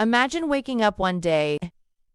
Imagine waking up one day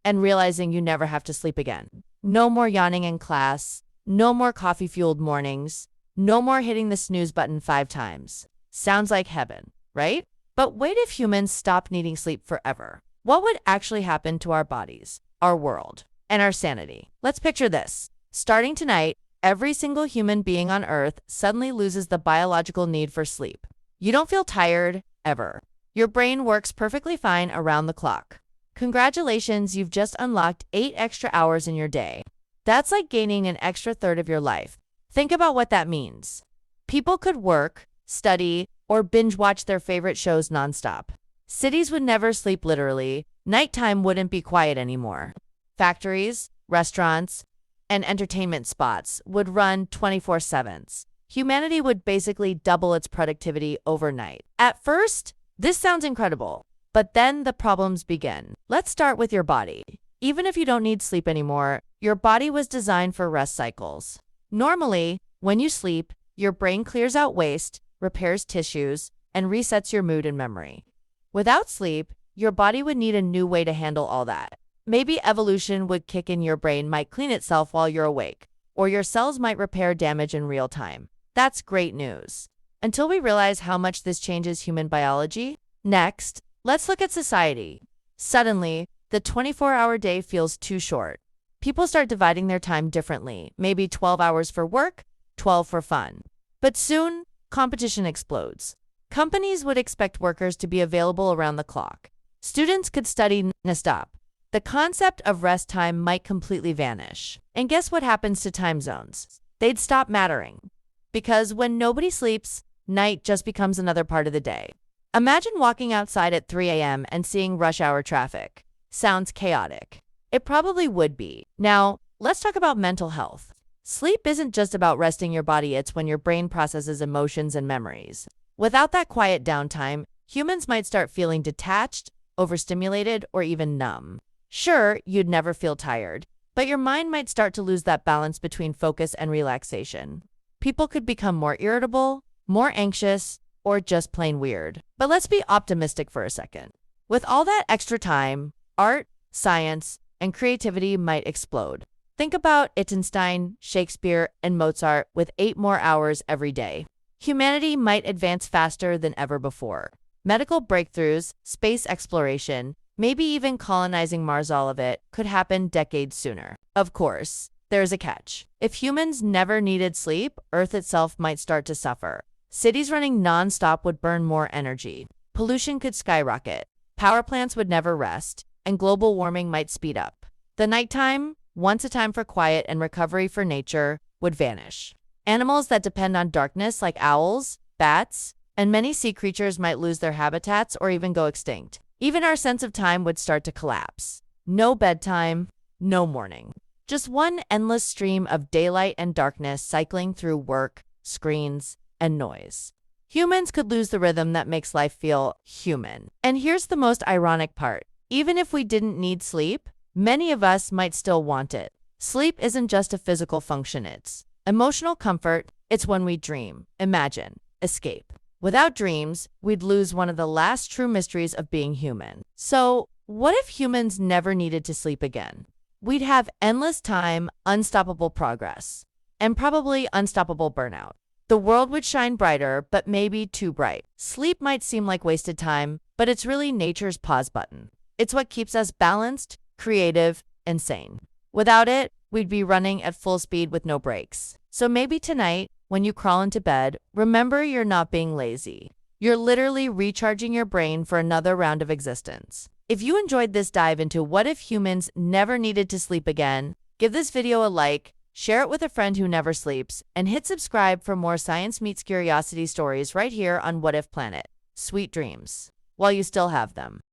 and realizing you never have to sleep again. No more yawning in class, no more coffee-fueled mornings, no more hitting the snooze button 5 times. Sounds like heaven, right? But what if humans stopped needing sleep forever? What would actually happen to our bodies, our world, and our sanity? Let's picture this. Starting tonight, every single human being on Earth suddenly loses the biological need for sleep. You don't feel tired, ever. Your brain works perfectly fine around the clock. Congratulations, you've just unlocked 8 extra hours in your day. That's like gaining an extra third of your life. Think about what that means. People could work, study, or binge watch their favorite shows nonstop. Cities would never sleep literally. Nighttime wouldn't be quiet anymore. Factories, restaurants, and entertainment spots would run 24/7. Humanity would basically double its productivity overnight. At first, this sounds incredible, but then the problems begin. Let's start with your body. Even if you don't need sleep anymore, your body was designed for rest cycles. Normally, when you sleep, your brain clears out waste, repairs tissues, and resets your mood and memory. Without sleep, your body would need a new way to handle all that. Maybe evolution would kick in, your brain might clean itself while you're awake, or your cells might repair damage in real time. That's great news. Until we realize how much this changes human biology. Next, let's look at society. Suddenly, the 24-hour day feels too short. People start dividing their time differently, maybe 12 hours for work, 12 for fun. But soon, competition explodes. Companies would expect workers to be available around the clock. Students could study nonstop. The concept of rest time might completely vanish. And guess what happens to time zones? They'd stop mattering. Because when nobody sleeps, night just becomes another part of the day. Imagine walking outside at 3 a.m. and seeing rush hour traffic. Sounds chaotic. It probably would be. Now, let's talk about mental health. Sleep isn't just about resting your body, it's when your brain processes emotions and memories. Without that quiet downtime, humans might start feeling detached, overstimulated, or even numb. Sure, you'd never feel tired, but your mind might start to lose that balance between focus and relaxation. People could become more irritable, more anxious, or just plain weird. But let's be optimistic for a second. With all that extra time, art, science, and creativity might explode. Think about Einstein, Shakespeare, and Mozart with 8 more hours every day. Humanity might advance faster than ever before. Medical breakthroughs, space exploration, maybe even colonizing Mars, all of it could happen decades sooner. Of course, there's a catch. If humans never needed sleep, Earth itself might start to suffer. Cities running non-stop would burn more energy. Pollution could skyrocket. Power plants would never rest, and global warming might speed up. The nighttime, once a time for quiet and recovery for nature, would vanish. Animals that depend on darkness, like owls, bats, and many sea creatures, might lose their habitats or even go extinct. Even our sense of time would start to collapse. No bedtime, no morning. Just one endless stream of daylight and darkness cycling through work, screens, and noise. Humans could lose the rhythm that makes life feel human. And here's the most ironic part. Even if we didn't need sleep, many of us might still want it. Sleep isn't just a physical function, it's emotional comfort. It's when we dream, imagine, escape. Without dreams, we'd lose one of the last true mysteries of being human. So, what if humans never needed to sleep again? We'd have endless time, unstoppable progress, and probably unstoppable burnout. The world would shine brighter, but maybe too bright. Sleep might seem like wasted time, but it's really nature's pause button. It's what keeps us balanced, creative, and sane. Without it, we'd be running at full speed with no breaks. So maybe tonight, when you crawl into bed, remember you're not being lazy. You're literally recharging your brain for another round of existence. If you enjoyed this dive into what if humans never needed to sleep again, give this video a like, share it with a friend who never sleeps, and hit subscribe for more science meets curiosity stories right here on What If Planet. Sweet dreams, while you still have them.